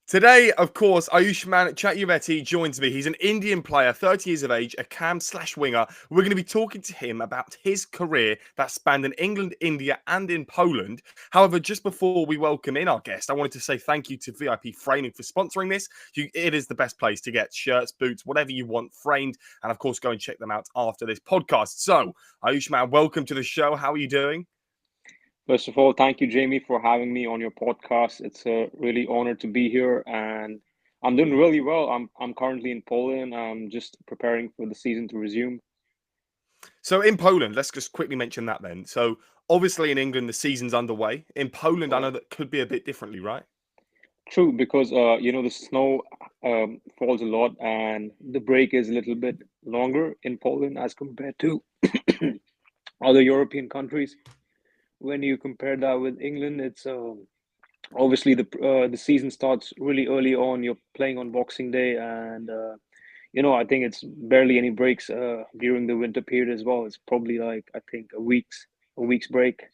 Today, of course, Aayushmaan Chaturvedi joins me. He's an Indian player, 30 years of age, a cam/winger. We're going to be talking to him about his career that spanned in England, India, and in Poland. However, just before we welcome in our guest, I wanted to say thank you to VIP Framing for sponsoring this. It is the best place to get shirts, boots, whatever you want framed. And of course, go and check them out after this podcast. So, Aayushmaan, welcome to the show. How are you doing? First of all, thank you, Jamie, for having me on your podcast. It's a really honor to be here, and I'm doing really well. I'm currently in Poland. I'm just preparing for the season to resume. So in Poland, let's just quickly mention that then. So obviously in England, the season's underway. In Poland, I know Right. that could be a bit differently, right? True, because the snow falls a lot, and the break is a little bit longer in Poland as compared to other European countries. When you compare that with England, it's obviously the season starts really early on. You're playing on Boxing Day, and I think it's barely any breaks during the winter period as well. It's probably like I think a week's break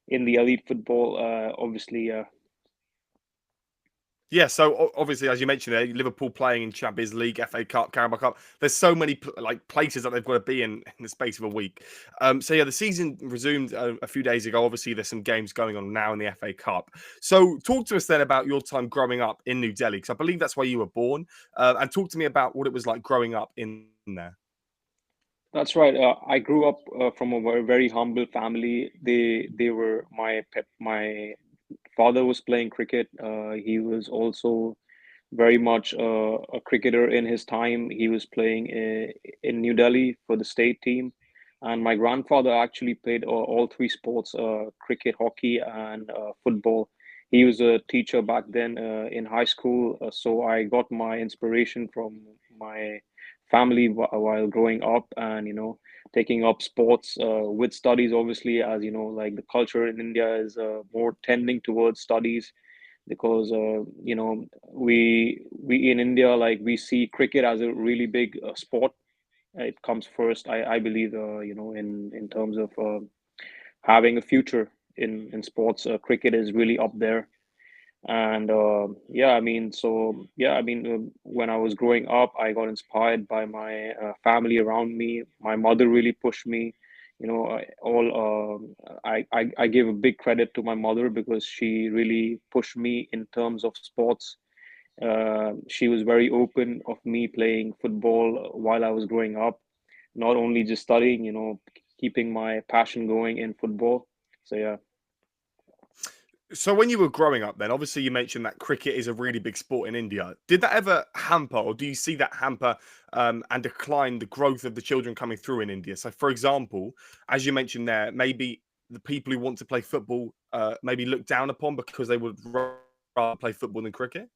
in the elite football. Obviously, Yeah, so obviously, as you mentioned there, Liverpool playing in Champions League, FA Cup, Carabao Cup. There's so many places that they've got to be in the space of a week. So yeah, the season resumed a few days ago. Obviously, there's some games going on now in the FA Cup. So talk to us then about your time growing up in New Delhi, because I believe that's where you were born, and talk to me about what it was like growing up in there. that's right. I grew up from a very humble family. They were my father was playing cricket. He was also very much a cricketer in his time. He was playing in New Delhi for the state team. And my grandfather actually played all three sports, cricket, hockey, and football. He was a teacher back then in high school. So I got my inspiration from my family while growing up and, taking up sports with studies, obviously, as you know, like the culture in India is more tending towards studies because we in India like we see cricket as a really big sport. It comes first, I believe, in terms of having a future in sports. Cricket is really up there, and when I was growing up, I got inspired by my family around me. My mother really pushed me. I give a big credit to my mother because she really pushed me in terms of sports. She was very open of me playing football while I was growing up, not only just studying, keeping my passion going in football. So yeah. So when you were growing up then, obviously you mentioned that cricket is a really big sport in India. Did that ever hamper, or do you see that hamper and decline the growth of the children coming through in India? So for example, as you mentioned there, maybe the people who want to play football maybe look down upon because they would rather play football than cricket?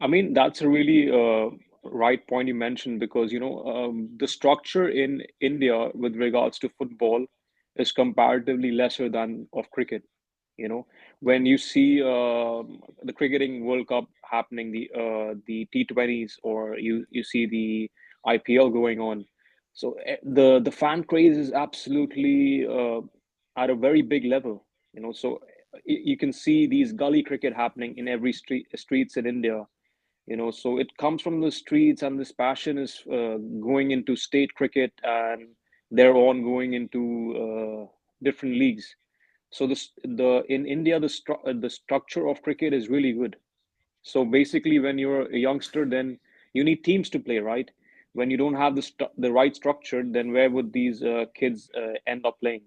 I mean, that's a really right point you mentioned because, the structure in India with regards to football is comparatively lesser than of cricket. You know, when you see the cricketing World Cup happening, the T20s, or you see the IPL going on, so the fan craze is absolutely at a very big level. So you can see these gully cricket happening in every streets in India. So it comes from the streets, and this passion is going into state cricket, and they're on going into different leagues. So the in India, the structure of cricket is really good. So basically, when you're a youngster, then you need teams to play, right? When you don't have the right structure, then where would these kids end up playing?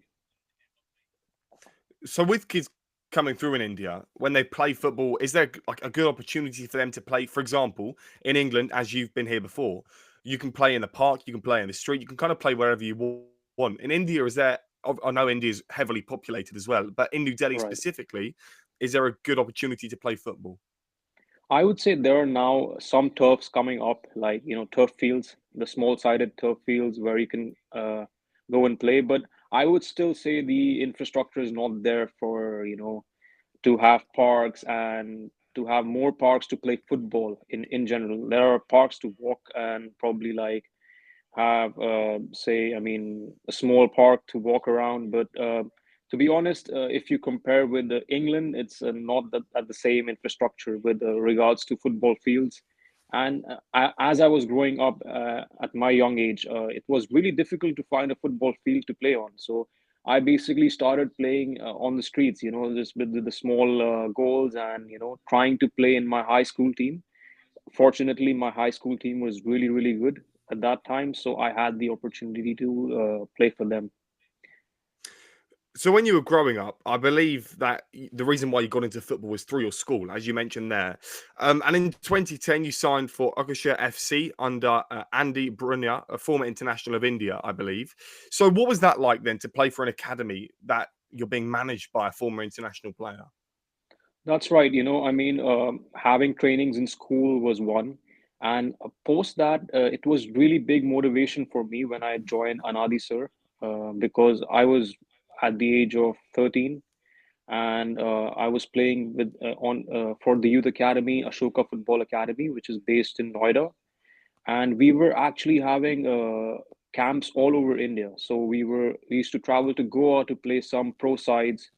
So with kids coming through in India, when they play football, is there like a good opportunity for them to play? For example, in England, as you've been here before, you can play in the park, you can play in the street, you can kind of play wherever you want. In India, is there? I know India is heavily populated as well, but in New Delhi Right. specifically, is there a good opportunity to play football? I would say there are now some turfs coming up, like turf fields, the small-sided turf fields where you can go and play. But I would still say the infrastructure is not there for to have parks and to have more parks to play football in general. There are parks to walk and probably like have say, I mean, a small park to walk around, but To be honest, if you compare with England, it's not at the same infrastructure with regards to football fields. And as I was growing up at my young age, it was really difficult to find a football field to play on. So I basically started playing on the streets, just with the small goals and, trying to play in my high school team. Fortunately, my high school team was really, really good at that time. So I had the opportunity to play for them. So when you were growing up, I believe that the reason why you got into football was through your school, as you mentioned there. And in 2010, you signed for Aayushmaan FC under Anadi Barua, a former international of India, I believe. So what was that like then to play for an academy that you're being managed by a former international player? That's right. Having trainings in school was one. And post that, it was really big motivation for me when I joined Anadi Sir, because I was at the age of 13 and I was playing with on for the youth academy, Ashoka Football Academy, which is based in Noida. And we were actually having camps all over India. So we used to travel to Goa to play some pro sides,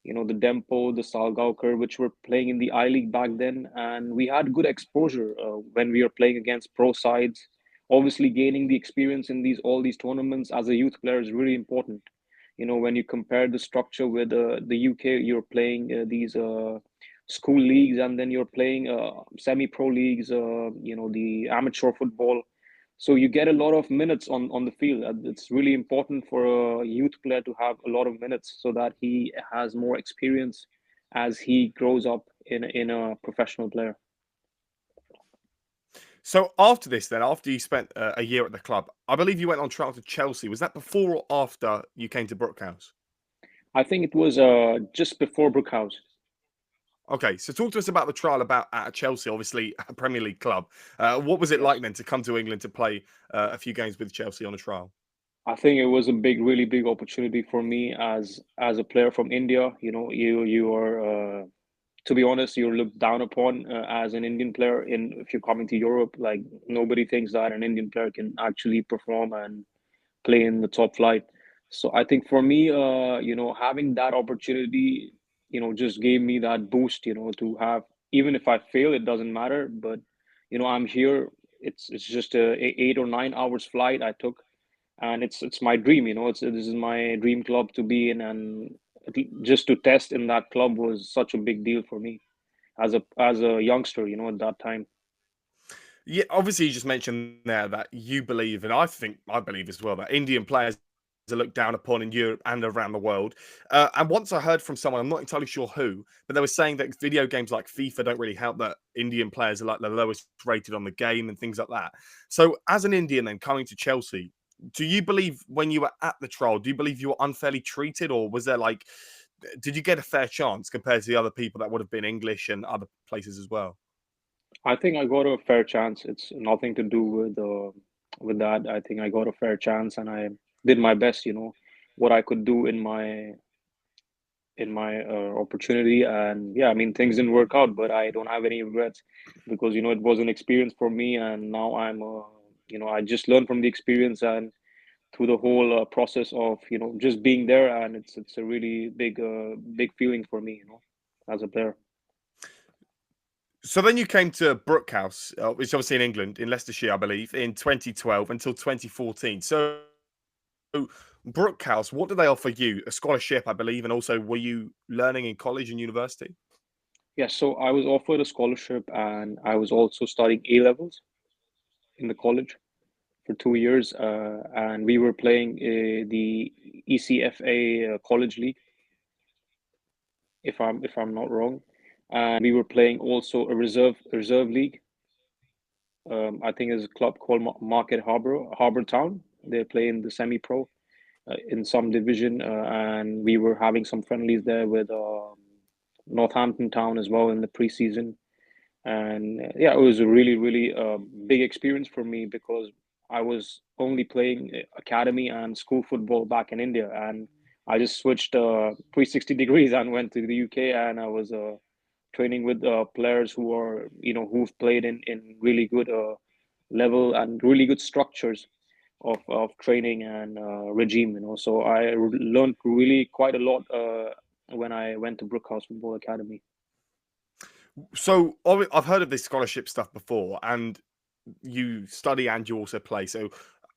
the Dempo, the Salgaonkar, which were playing in the I League back then. And we had good exposure when we were playing against pro sides. Obviously, gaining the experience in all these tournaments as a youth player is really important. When you compare the structure with the UK, you're playing these school leagues, and then you're playing semi-pro leagues, the amateur football. So you get a lot of minutes on the field. It's really important for a youth player to have a lot of minutes so that he has more experience as he grows up in a professional player. So after this, then after you spent a year at the club, I believe you went on trial to Chelsea. Was that before or after you came to Brooke House? I think it was just before Brooke House. Okay, so talk to us about the trial about at Chelsea, obviously a Premier League club. What was it Yes. like then to come to England to play a few games with Chelsea on a trial? I think it was a really big opportunity for me as a player from India. You are to be honest, you're looked down upon as an Indian player in if you're coming to Europe. Like nobody thinks that an Indian player can actually perform and play in the top flight. So I think for me, having that opportunity, just gave me that boost, to have even if I fail, it doesn't matter. But I'm here. It's just a 8 or 9 hours flight I took, and it's my dream. This is my dream club to be in, and just to test in that club was such a big deal for me as a youngster. At that time. Yeah, obviously you just mentioned there that you believe, and I think I believe as well, that Indian players are looked down upon in Europe and around the world. And once I heard from someone, I'm not entirely sure who, but they were saying that video games like FIFA don't really help, that Indian players are like the lowest rated on the game and things like that. So as an Indian then coming to Chelsea, do you believe when you were at the trial, do you believe you were unfairly treated, or was there like, did you get a fair chance compared to the other people that would have been English and other places as well? I think I got a fair chance. It's nothing to do with that. I think I got a fair chance, and I did my best. What I could do in my opportunity, and yeah, I mean things didn't work out, but I don't have any regrets because it was an experience for me, and now I just learned from the experience and through the whole process of just being there, and it's a really big feeling for me, as a player. So then you came to Brooke House, which is obviously in England, in Leicestershire, I believe, in 2012 until 2014. So Brooke House, what did they offer you? A scholarship, I believe, and also were you learning in college and university? Yeah, so I was offered a scholarship, and I was also studying A levels in the college for 2 years, and we were playing the ECFA College League, if I'm not wrong, and we were playing also a reserve league. I think there's a club called Market Harbour Town. They play in the semi-pro in some division, and we were having some friendlies there with Northampton Town as well in the preseason. And yeah, it was a really big experience for me because I was only playing academy and school football back in India, and I just switched 360 degrees and went to the UK, and I was training with players who've played in really good level and really good structures of training and regime. So I learned really quite a lot when I went to Brooke House Football Academy. So I've heard of this scholarship stuff before, and you study and you also play. So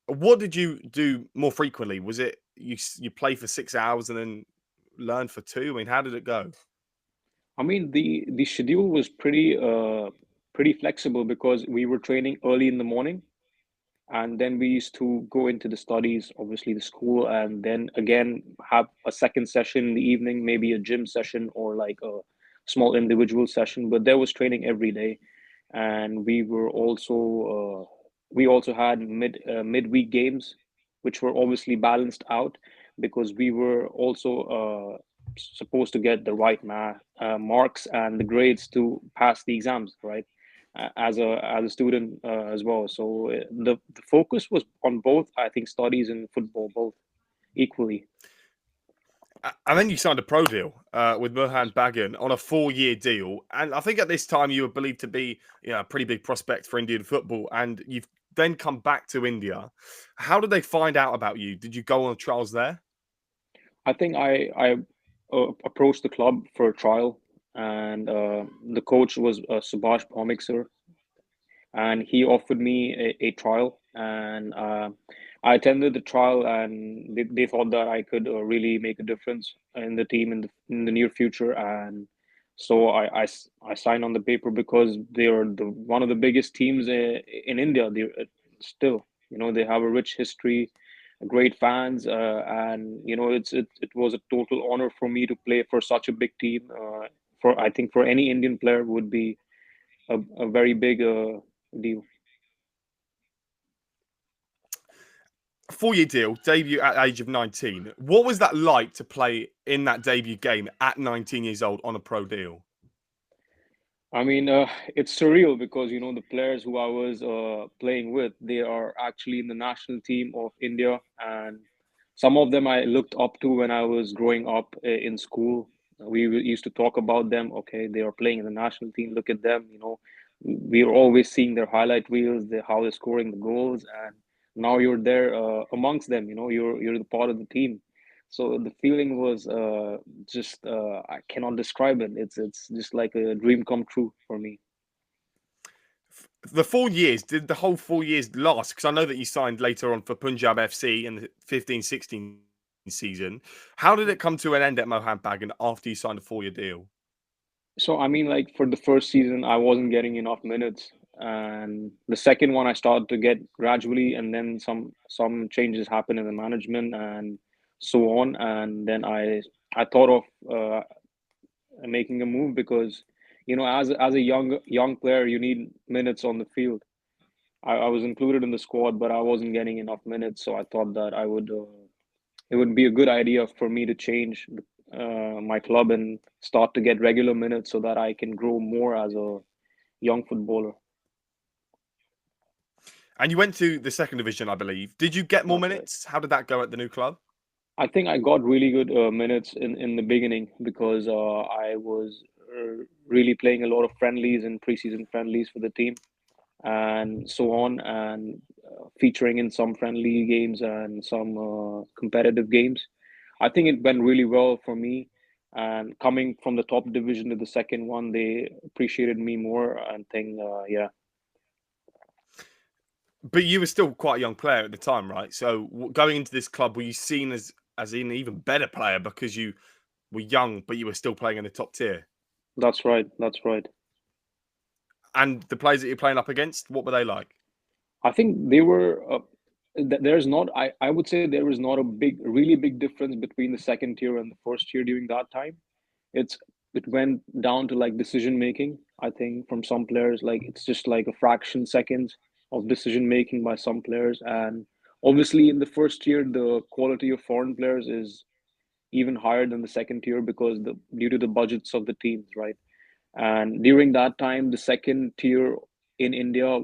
what did you do more frequently? Was it you play for 6 hours and then learn for two? I mean, how did it go? I mean, the schedule was pretty flexible because we were training early in the morning, and then we used to go into the studies, obviously the school, and then again have a second session in the evening, maybe a gym session or like a small individual session. But there was training every day, and we also had midweek games, which were obviously balanced out because we were also supposed to get the right marks and the grades to pass the exams, right? As a student as well. So the focus was on both, I think, studies and football, both equally. And then you signed a pro deal with Mohun Bagan on a 4-year deal. And I think at this time you were believed to be a pretty big prospect for Indian football. And you've then come back to India. How did they find out about you? Did you go on trials there? I think I approached the club for a trial, and the coach was Subhash Bhaumik sir, and he offered me a trial, and I attended the trial, and they thought that I could really make a difference in the team in the near future, and so I signed on the paper because they are one of the biggest teams in India. They still, they have a rich history, great fans, and it was a total honor for me to play for such a big team. For I think for any Indian player would be a very big deal. 4-year deal, debut at the age of 19. What was that like to play in that debut game at 19 years old on a pro deal? I mean, it's surreal because the players who I was playing with, they are actually in the national team of India, and some of them I looked up to when I was growing up in school. Used to talk about them. Okay, they are playing in the national team. Look at them. We are always seeing their highlight reels, how they're scoring the goals, and now you're there amongst them. You're the part of the team. So the feeling was just I cannot describe it. It's just like a dream come true for me. The 4 years, did the whole 4 years last? Because I know that you signed later on for Punjab FC in the 15-16 season. How did it come to an end at Mohun Bagan after you signed a 4-year deal? So I mean, like for the first season, I wasn't getting enough minutes, and the second one I started to get gradually, and then some changes happened in the management and so on, and then I thought of making a move because as a young player, you need minutes on the field. I was included in the squad, but I wasn't getting enough minutes, so I thought that it would be a good idea for me to change my club and start to get regular minutes so that I can grow more as a young footballer. And you went to the second division, I believe. Did you get more That's right. minutes? How did that go at the new club? I think I got really good minutes in the beginning because I was really playing a lot of friendlies and preseason friendlies for the team and so on, and featuring in some friendly games and some competitive games. I think it went really well for me. And coming from the top division to the second one, they appreciated me more and think, yeah. But you were still quite a young player at the time, right? So going into this club, were you seen as an even better player because you were young, but you were still playing in the top tier? That's right. That's right. And the players that you're playing up against, what were they like? I think they were. There's not. I would say there was not a really big difference between the second tier and the first tier during that time. It's it went down to like decision making. I think from some players, like it's just like a fraction seconds of decision making by some players, and obviously in the first tier, the quality of foreign players is even higher than the second tier because due to the budgets of the teams, right? And during that time, the second tier in India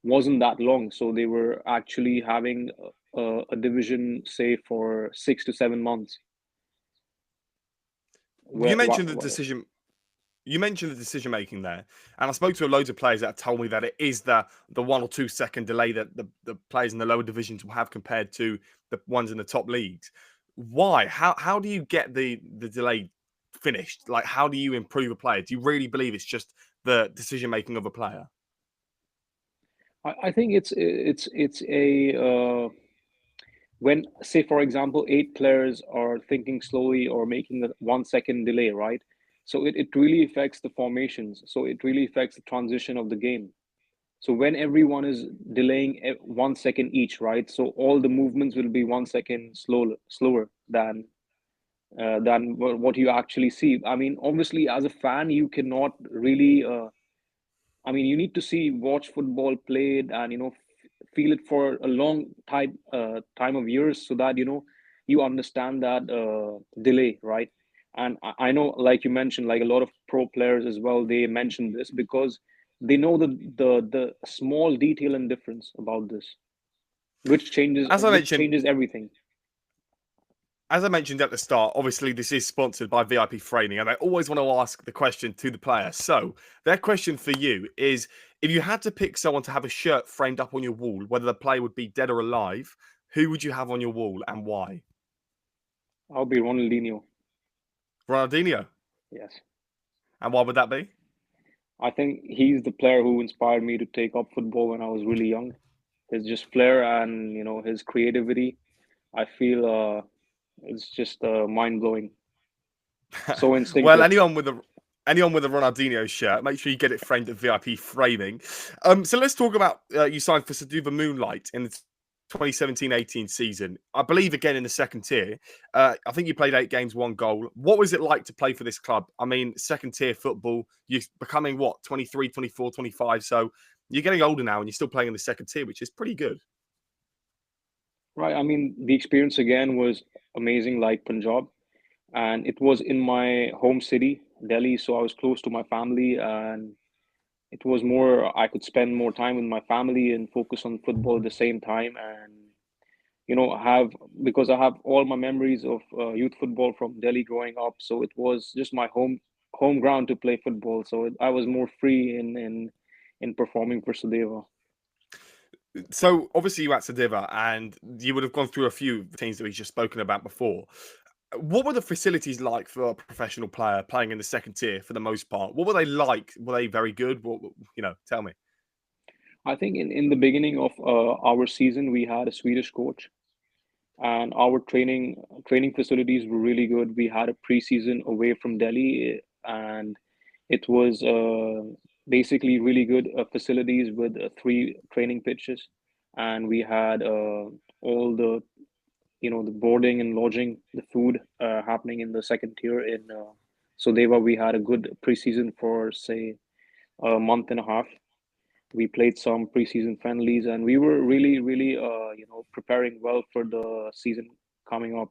wasn't that long, so they were actually having a division, say, for 6 to 7 months. You Where, mentioned the decision. You mentioned the decision making there, and I spoke to loads of players that have told me that it is the 1 or 2 second delay that the players in the lower divisions will have compared to the ones in the top leagues. Why? How do you get the delay finished? Like, how do you improve a player? Do you really believe it's just the decision making of a player? I think it's a when, say, for example, 8 players are thinking slowly or making a 1 second delay, right? So it really affects the formations. So it really affects the transition of the game. So when everyone is delaying 1 second each, right? So all the movements will be 1 second slower than what you actually see. I mean, obviously, as a fan, you cannot really. I mean, you need to watch football played, and feel it for a long time of years, so that you understand that delay, right? And I know, like you mentioned, like a lot of pro players as well, they mention this because they know the small detail and difference about this, which changes As I which mentioned, changes everything. As I mentioned at the start, obviously this is sponsored by VIP Framing, and I always want to ask the question to the player. So, their question for you is: if you had to pick someone to have a shirt framed up on your wall, whether the player would be dead or alive, who would you have on your wall and why? I'll be Ronaldinho. Ronaldinho. Yes. And why would that be? I think he's the player who inspired me to take up football when I was really young. His just flair and his creativity. I feel it's just mind blowing. So Well, instinctive. anyone with a Ronaldinho shirt, make sure you get it framed at VIP Framing. So let's talk about you signed for Saduva Moonlight in the 2017-18 season. I believe again in the second tier. I think you played 8 games, 1 goal. What was it like to play for this club? I mean, second tier football, you're becoming what, 23, 24, 25. So you're getting older now and you're still playing in the second tier, which is pretty good. Right. I mean, the experience again was amazing, like Punjab. And it was in my home city, Delhi. So I was close to my family, and it was more, I could spend more time with my family and focus on football at the same time. And, have, because I have all my memories of youth football from Delhi growing up. So it was just my home ground to play football. So I was more free in performing for Sudeva. So obviously you at Sadiva and you would have gone through a few teams that we've just spoken about before. What were the facilities like for a professional player playing in the second tier for the most part? What were they like? Were they very good? Tell me. I think in the beginning of our season, we had a Swedish coach, and our training facilities were really good. We had a preseason away from Delhi, and it was basically really good facilities with 3 training pitches, and we had all the boarding and lodging, the food happening in the second tier in Sodeva. We had a good preseason for, say, a month and a half. We played some preseason friendlies, and we were really, really, preparing well for the season coming up.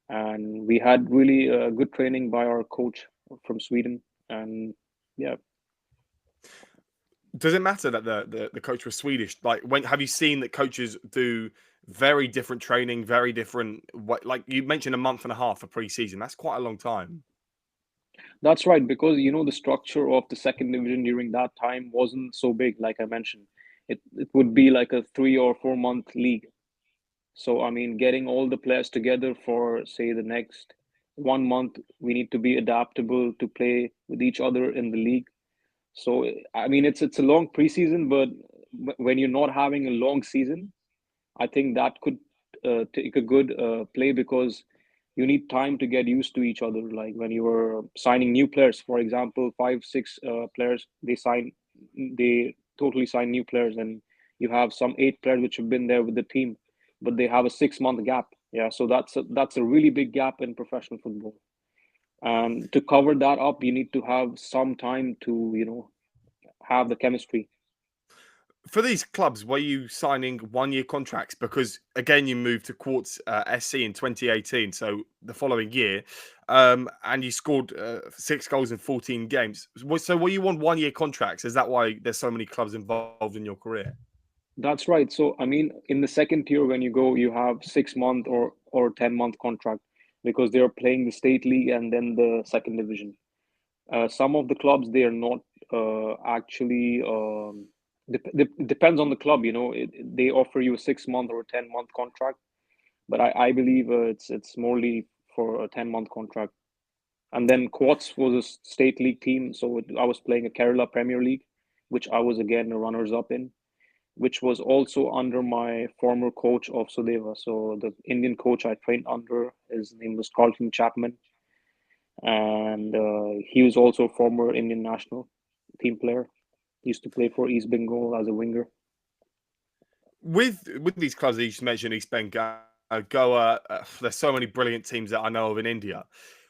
And we had really good training by our coach from Sweden. And yeah, Does it matter that the coach was Swedish? Like, when have you seen that coaches do very different training, very different? Like you mentioned, a month and a half for preseason. That's quite a long time. that's right. Because the structure of the second division during that time wasn't so big, like I mentioned. It would be like a 3 or 4 month league. So, I mean, getting all the players together for, say, the next 1 month, we need to be adaptable to play with each other in the league. So, I mean, it's a long preseason, but when you're not having a long season, I think that could take a good play, because you need time to get used to each other. Like when you were signing new players, for example, 5, 6 players, they totally sign new players, and you have some 8 players which have been there with the team, but they have a 6 month gap. Yeah, so that's a really big gap in professional football. And to cover that up, you need to have some time to have the chemistry. For these clubs, were you signing 1 year contracts? Because again, you moved to Quartz SC in 2018, so the following year, and you scored 6 goals in 14 games. So were you on 1 year contracts? Is that why there's so many clubs involved in your career? That's right. So, I mean, in the second tier, when you go, you have 6 month or 10 month contract, because they're playing the state league and then the second division. Some of the clubs, they are not actually. Depends on the club, they offer you a 6 month or a 10 month contract, but I believe it's morely for a 10 month contract. And then Quartz was a state league team, so I was playing a Kerala Premier League, which I was again a runners up in, which was also under my former coach of Sudeva. So the Indian coach I trained under, his name was Carlton Chapman, and he was also a former Indian national team player. He used to play for East Bengal as a winger. With these clubs that you just mentioned, East Bengal, Goa, there's so many brilliant teams that I know of in India.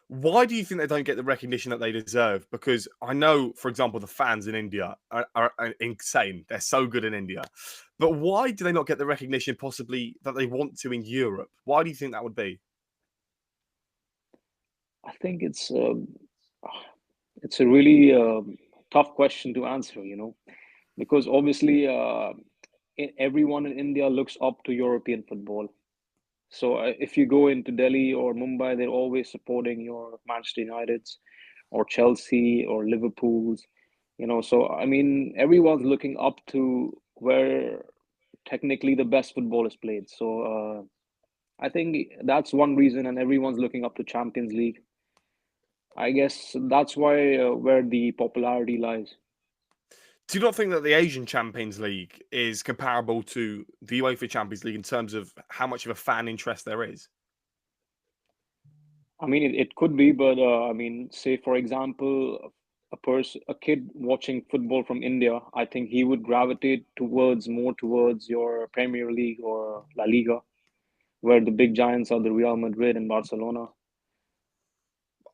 Why do you think they don't get the recognition that they deserve? Because I know, for example, the fans in India are insane. They're so good in India. But why do they not get the recognition possibly that they want to in Europe? Why do you think that would be? I think it's a really tough question to answer, because obviously everyone in India looks up to European football. So if you go into Delhi or Mumbai, they're always supporting your Manchester Uniteds or Chelsea or Liverpool's, So I mean, everyone's looking up to where technically the best football is played. So I think that's one reason, and everyone's looking up to Champions League. I guess that's why where the popularity lies. Do you not think that the Asian Champions League is comparable to the UEFA Champions League in terms of how much of a fan interest there is? I mean, it could be, but I mean, say for example, a kid watching football from India, I think he would gravitate more towards your Premier League or La Liga, where the big giants are the Real Madrid and Barcelona.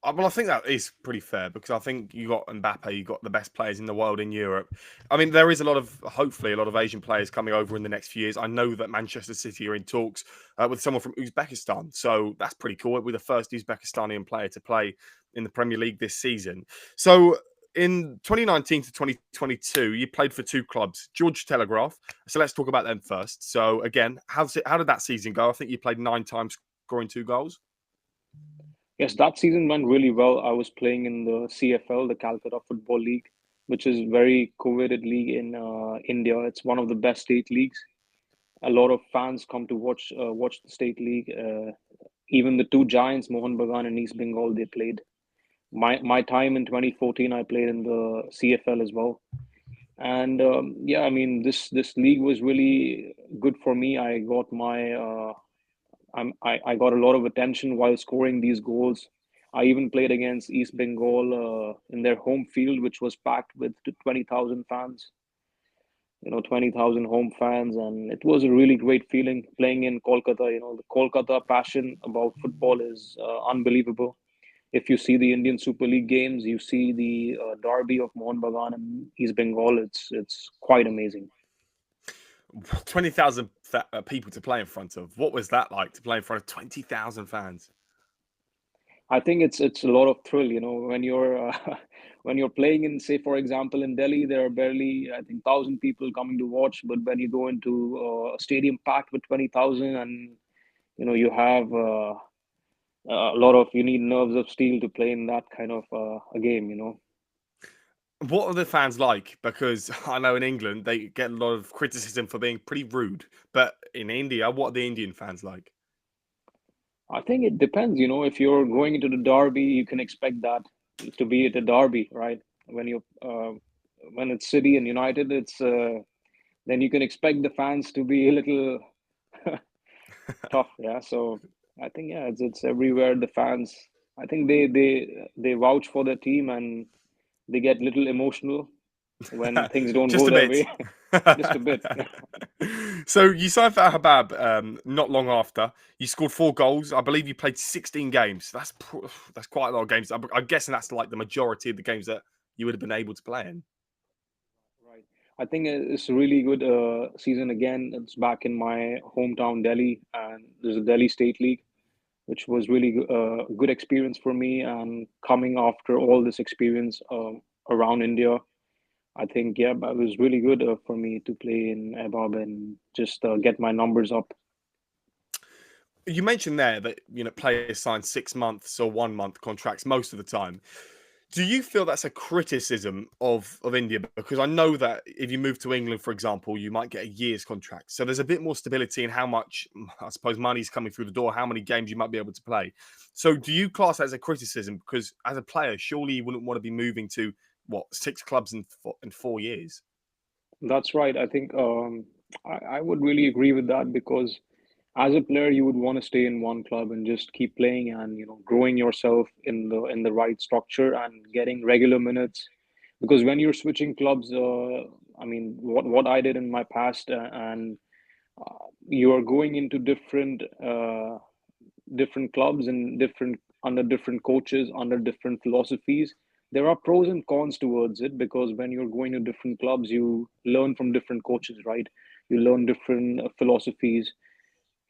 Well, I think that is pretty fair because I think you got Mbappe, you got the best players in the world in Europe. I mean, there is hopefully, a lot of Asian players coming over in the next few years. I know that Manchester City are in talks with someone from Uzbekistan, so that's pretty cool. We're the first Uzbekistani player to play in the Premier League this season. So in 2019 to 2022, you played for two clubs, George Telegraph. So let's talk about them first. So again, how did that season go? I think you played 9 times, scoring 2 goals. Yes, that season went really well. I was playing in the CFL, the Calcutta Football League, which is very coveted league in India. It's one of the best state leagues. A lot of fans come to watch the state league. Even the two giants, Mohun Bagan and East Bengal, they played. My time in 2014, I played in the CFL as well. And yeah, I mean this league was really good for me. I got a lot of attention while scoring these goals. I even played against East Bengal in their home field, which was packed with 20,000 fans. 20,000 home fans, and it was a really great feeling playing in Kolkata. The Kolkata passion about football is unbelievable. If you see the Indian Super League games, you see the derby of Mohun Bagan and East Bengal. It's quite amazing. 20,000 people to play in front of. What was that like to play in front of 20,000 fans? I think it's a lot of thrill, when you're when you're playing in, say, for example, in Delhi, there are barely, I think, 1,000 people coming to watch. But when you go into a stadium packed with 20,000, and you have you need nerves of steel to play in that kind of a game. What are the fans like? Because I know in England they get a lot of criticism for being pretty rude, but in India, what are the Indian fans like? I think it depends. If you're going into the derby, you can expect that to be at a derby, right? When it's City and United, it's then you can expect the fans to be a little tough. Yeah. So I think, yeah, it's everywhere. The fans, I think they vouch for their team, and they get little emotional when things don't Just go a their bit. way. Just a bit. So you signed for Habab not long after. You scored 4 goals. I believe you played 16 games. That's quite a lot of games. I'm guessing that's like the majority of the games that you would have been able to play in. Right. I think it's a really good season again. It's back in my hometown, Delhi, and there's a Delhi State League, which was really good experience for me. And coming after all this experience around India, I think, yeah, it was really good for me to play in Abab and just get my numbers up. You mentioned there that players sign 6 months or 1 month contracts most of the time. Do you feel that's a criticism of India? Because I know that if you move to England, for example, you might get a year's contract. So there's a bit more stability in how much, I suppose, money's coming through the door, how many games you might be able to play. So do you class that as a criticism? Because as a player, surely you wouldn't want to be moving to, what, 6 clubs in 4 years? That's right. I think I would really agree with that because as a player, you would want to stay in one club and just keep playing and growing yourself in the right structure and getting regular minutes. Because when you're switching clubs, I mean, what I did in my past, and you are going into different clubs and different coaches under different philosophies. There are pros and cons towards it because when you're going to different clubs, you learn from different coaches, right? You learn different philosophies.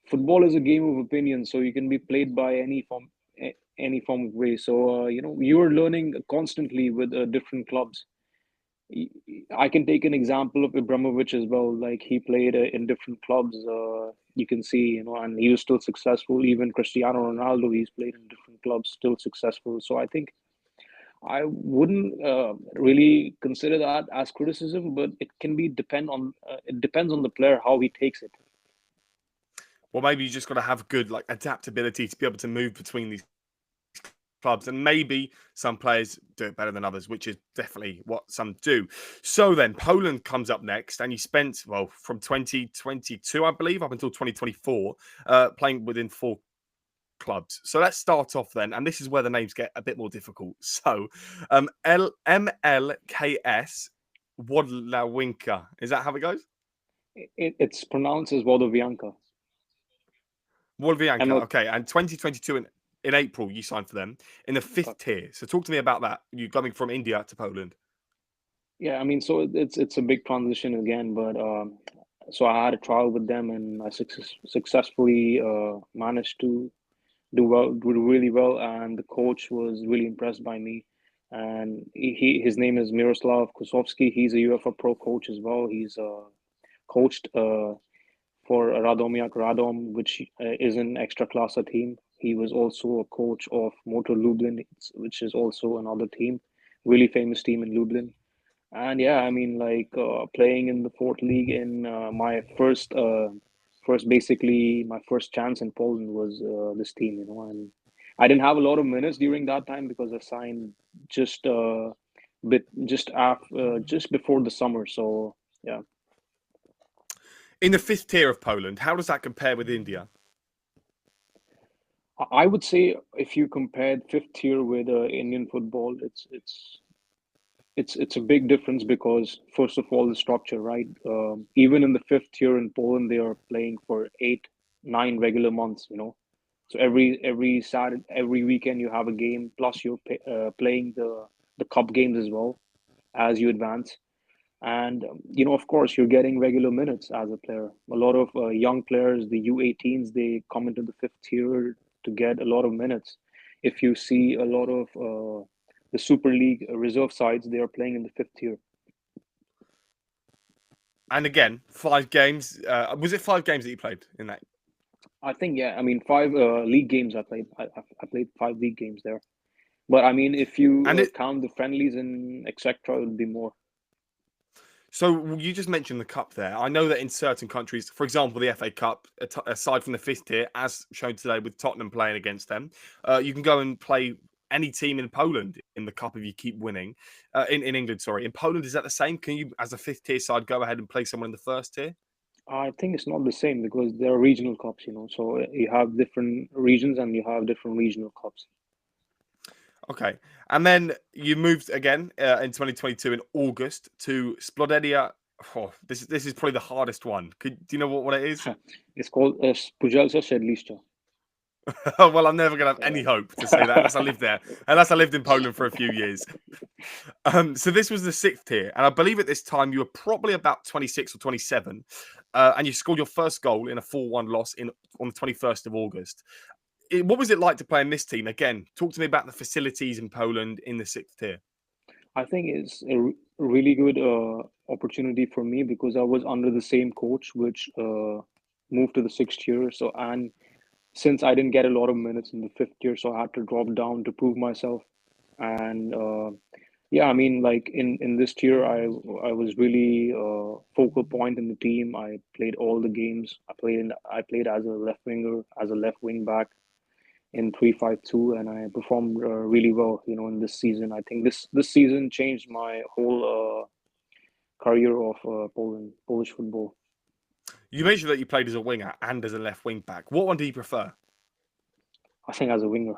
Football is a game of opinion, so you can be played by any form of way. So you are learning constantly with different clubs. I can take an example of Ibrahimovic as well. Like he played in different clubs. You can see, and he was still successful. Even Cristiano Ronaldo, he's played in different clubs, still successful. So I think I wouldn't really consider that as criticism, but it depends on the player how he takes it. Well, maybe you just got to have good like adaptability to be able to move between these clubs, and maybe some players do it better than others, which is definitely what some do. So then Poland comes up next, and you spent, well, from 2022, I believe, up until 2024, playing within 4 clubs. So let's start off then, and this is where the names get a bit more difficult. So MLKS Włodawianka, is that how it goes? It's pronounced as Włodawianka. Włodawianka, ML, okay. And 2022 in April, you signed for them in the 5th tier. So talk to me about that. You coming from India to Poland. yeah, I mean, so it's a big transition again, but so I had a trial with them, and I successfully managed to do really well, and the coach was really impressed by me. And his name is Miroslav Kusovsky. He's a UEFA Pro coach as well. He's coached for Radomiak Radom, which is an extra klasa team. He was also a coach of Motor Lublin, which is also another team, really famous team in Lublin. And yeah, I mean, like playing in the fourth league in my basically my first chance in Poland was this team, and I didn't have a lot of minutes during that time because I signed just just before the summer. So yeah, In the 5th tier of Poland, how does that compare with India? I would say if you compared fifth tier with Indian football, it's a big difference because first of all the structure, right? Even in the fifth tier in Poland, they are playing for 8, 9 regular months. So every Saturday, every weekend you have a game. Plus you're playing the cup games as well as you advance. And of course, you're getting regular minutes as a player. A lot of young players, the U18s, they come into the fifth tier to get a lot of minutes. If you see a lot of the Super League reserve sides, they are playing in the fifth tier. And again, 5 games. Was it 5 games that you played in that? I think, yeah. I mean, 5 league games I played. I played 5 league games there. But I mean, if you And it, count the friendlies and etc., it would be more. so you just mentioned the cup there. I know that in certain countries, for example, the FA Cup, aside from the 5th tier, as shown today with Tottenham playing against them, you can go and play any team in Poland in the cup if you keep winning. In England, sorry. In Poland, is that the same? Can you, as a 5th tier side, go ahead and play someone in the 1st tier? I think it's not the same because there are regional cups, so you have different regions and you have different regional cups. Okay. And then you moved again in 2022 in August to Splodelia. Oh, this is probably the hardest one. Do you know what it is? It's called Spółdzielca Siedliszcze. Well, I'm never going to have any Yeah. hope to say that unless I lived there, unless I lived in Poland for a few years. So this was the 6th tier, and I believe at this time you were probably about 26 or 27, and you scored your first goal in a 4-1 loss on the 21st of August. What was it like to play in this team? Again, talk to me about the facilities in Poland in the 6th tier. I think it's a really good opportunity for me because I was under the same coach, which moved to the sixth tier. So, and since I didn't get a lot of minutes in the fifth tier, so I had to drop down to prove myself. And yeah, I mean, like in this tier, I was really focal point in the team. I played all the games. I played as a left winger, as a left wing back in 3-5-2, and I performed really well. In this season, I think this season changed my whole career of Polish football. You mentioned that you played as a winger and as a left wing back. What one do you prefer? I think as a winger.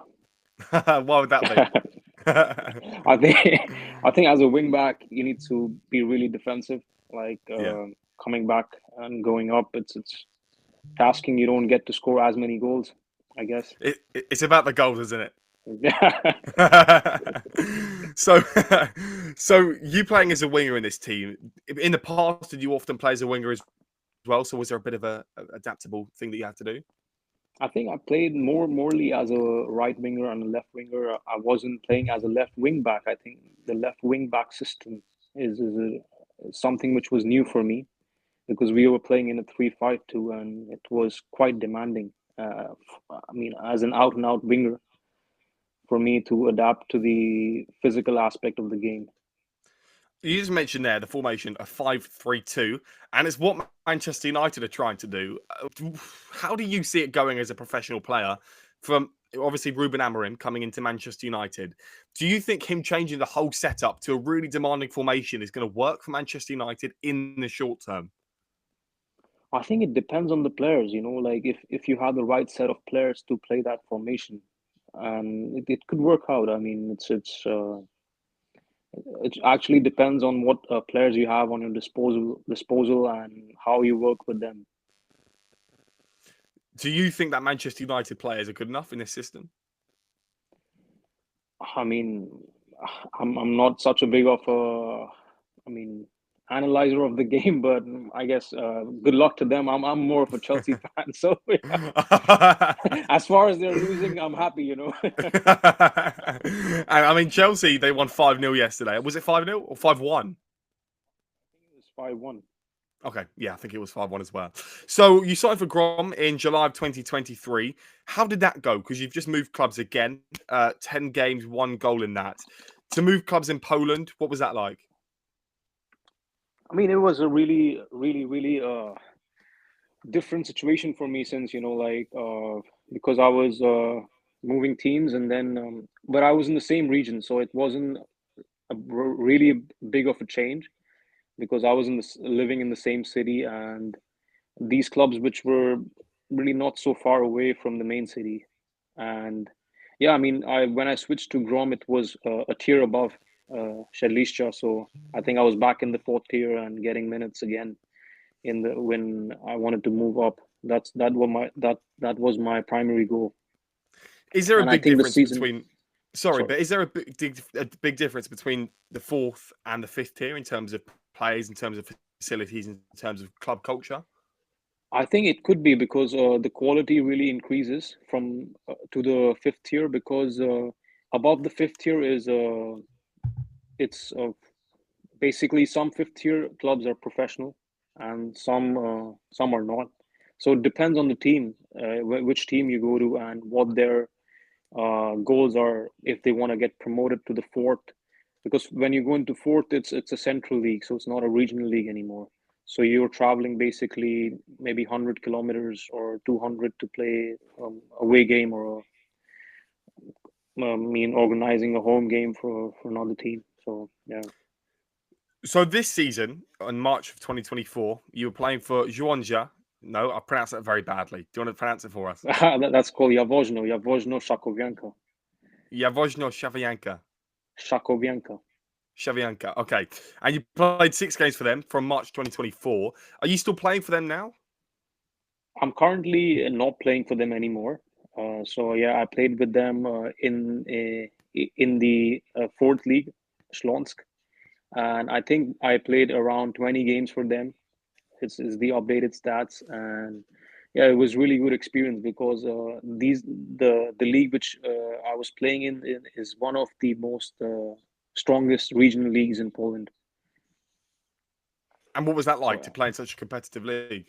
Why would that be? I think I think as a wing back, you need to be really defensive. Like Yeah. coming back and going up, it's tasking. You don't get to score as many goals, I guess. It's about the goals, isn't it? Yeah. so, so you playing as a winger in this team in the past? Did you often play as a winger as well? So was there a bit of a adaptable thing that you had to do? I think I played morely as a right winger and a left winger. I wasn't playing as a left wing back. I think the left wing back system is something which was new for me because we were playing in a 3-5-2 and it was quite demanding. I mean, as an out and out winger, for me to adapt to the physical aspect of the game. You just mentioned there the formation of 5-3-2, and it's what Manchester United are trying to do. How do you see it going as a professional player from obviously Ruben Amorim coming into Manchester United? Do you think him changing the whole setup to a really demanding formation is going to work for Manchester United in the short term? I think it depends on the players, like if you have the right set of players to play that formation, it could work out. I mean, it actually depends on what players you have on your disposal and how you work with them. Do you think that Manchester United players are good enough in this system? I mean, I'm not such a big of a, I mean, analyzer of the game, but I guess good luck to them. I'm more of a Chelsea fan, so yeah. As far as they're losing, I'm happy. And I mean, Chelsea, they won 5-0 yesterday. Was it 5-0 or 5-1? I think it was 5-1. Okay, yeah, I think it was 5-1 as well. So you signed for Grom in July of 2023. How did that go? Because you've just moved clubs again, 10 games, 1 goal in that. To move clubs in Poland, what was that like? I mean, it was a really, really, really different situation for me since, because I was moving teams and then, but I was in the same region, so it wasn't really big of a change because I was living in the same city and these clubs which were really not so far away from the main city. And yeah, I mean, I when I switched to Grom, it was a tier above Siedliszcze, so I think I was back in the fourth tier and getting minutes again when I wanted to move up. That was my primary goal. Is there a And I big think the difference season, between? Sorry, sorry. but is there a big difference between the fourth and the fifth tier in terms of players, in terms of facilities, in terms of club culture? I think it could be because the quality really increases from to the fifth tier because above the fifth tier is it's basically some fifth tier clubs are professional and some are not. So it depends on the team, which team you go to and what their goals are if they want to get promoted to the fourth. Because when you go into fourth, it's a central league, so it's not a regional league anymore. So you're traveling basically maybe 100 kilometers or 200 to play away game or organizing a home game for another team. So yeah. So this season, in March of 2024, you were playing for Żołądza. No, I pronounced that very badly. Do you want to pronounce it for us? That's called Jaworzno Szczakowianka. Jaworzno Szczakowianka. Szczakowianka. Szczakowianka. Okay. And you played 6 games for them from March 2024. Are you still playing for them now? I'm currently not playing for them anymore. So yeah, I played with them in the fourth league, Śląsk, and I think I played around 20 games for them. It's the updated stats, and yeah, it was really good experience because the league which I was playing in is one of the most strongest regional leagues in Poland. And what was that like So to play in such a competitive league?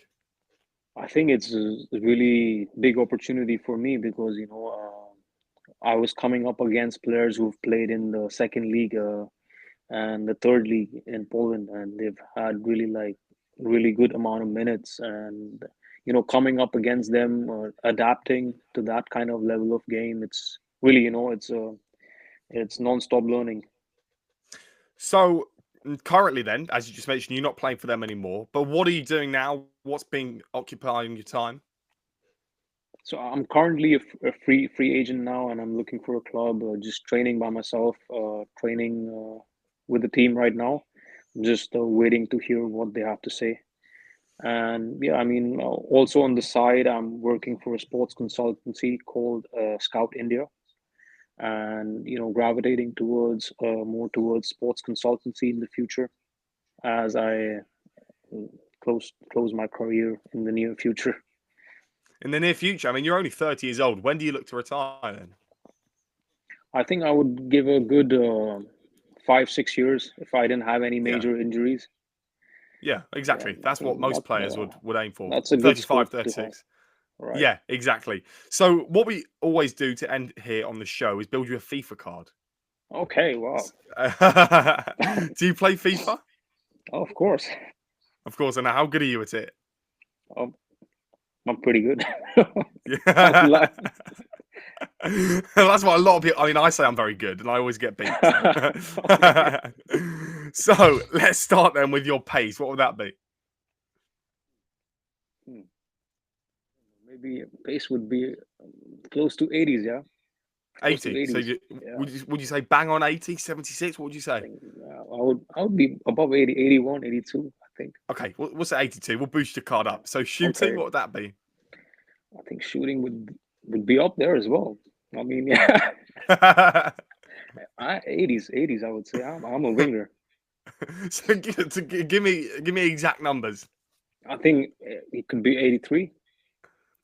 I think it's a really big opportunity for me because I was coming up against players who've played in the second league and the third league in Poland, and they've had really good amount of minutes. And coming up against them or adapting to that kind of level of game, it's really it's non-stop learning. So currently, then, as you just mentioned, you're not playing for them anymore. But what are you doing now? What's been occupying your time? So I'm currently a free agent now, and I'm looking for a club. Just training by myself, training with the team right now. Just waiting to hear what they have to say. And yeah, I mean, also on the side, I'm working for a sports consultancy called Scout India, and gravitating towards more towards sports consultancy in the future as I close my career in the near future. In the near future, I mean, you're only 30 years old. When do you look to retire then? I think I would give a good 5-6 years if I didn't have any Yeah. major injuries. Yeah, Yeah, exactly. I That's what think most players would aim for. that's a good 35, scope to have. 36. Right. Yeah, exactly. So what we always do to end here on the show is build you a FIFA card. Okay. Wow. Do you play FIFA? Oh, of course. Of course. And how good are you at it? Um, I'm pretty good. Yeah. That's what a lot of people. I mean, I say I'm very good, and I always get beat. Okay. So let's start then with your pace. What would that be? Maybe pace would be close to 80s. Yeah. Close to 80. So 80s. Yeah. would you say bang on 80, 76? What would you I say? think I would be above 80, 81, 82, I think. Okay, we'll say 82. We'll boost your card up. So shooting, Okay. what would that be? I think shooting would be up there as well. I mean, yeah, 80s, I would say. I'm a winger. So give me exact numbers. I think it could be 83.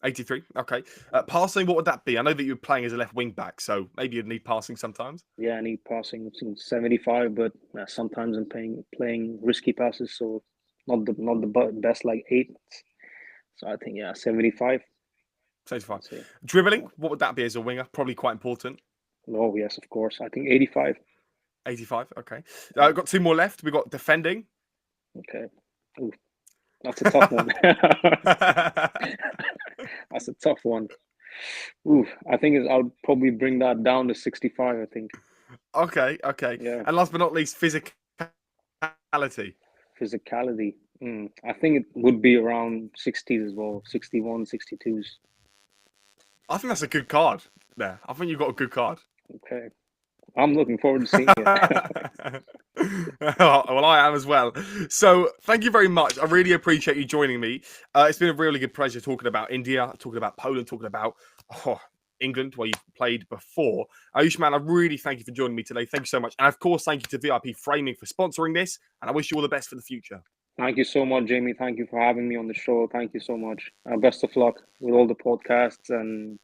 83. Okay. Passing, what would that be? I know that you're playing as a left wing back, so maybe you'd need passing sometimes. Yeah, I need passing. I think 75, but sometimes I'm playing risky passes, so not the best like 8. So I think 75. 75. Say. Dribbling, what would that be as a winger? Probably quite important. Oh yes, of course. I think 85. 85. Okay. I've got two more left. We've got defending. Okay. Ooh, that's a tough one. That's a tough one. Ooh, I think I'll probably bring that down to 65, I think. Okay. Yeah. And last but not least, physicality. Physicality. I think it would be around 60s as well, 61, 62s. I think that's a good card there. I think you've got a good card. Okay. I'm looking forward to seeing it. Well, I am as well. So thank you very much. I really appreciate you joining me. It's been a really good pleasure talking about India, talking about Poland, talking about England, where you've played before. Aayushmaan, I really thank you for joining me today. Thank you so much. And of course, thank you to VIP Framing for sponsoring this. And I wish you all the best for the future. Thank you so much, Jamie. Thank you for having me on the show. Thank you so much. Best of luck with all the podcasts and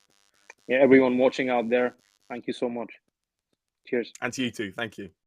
everyone watching out there. Thank you so much. Cheers. And to you too. Thank you.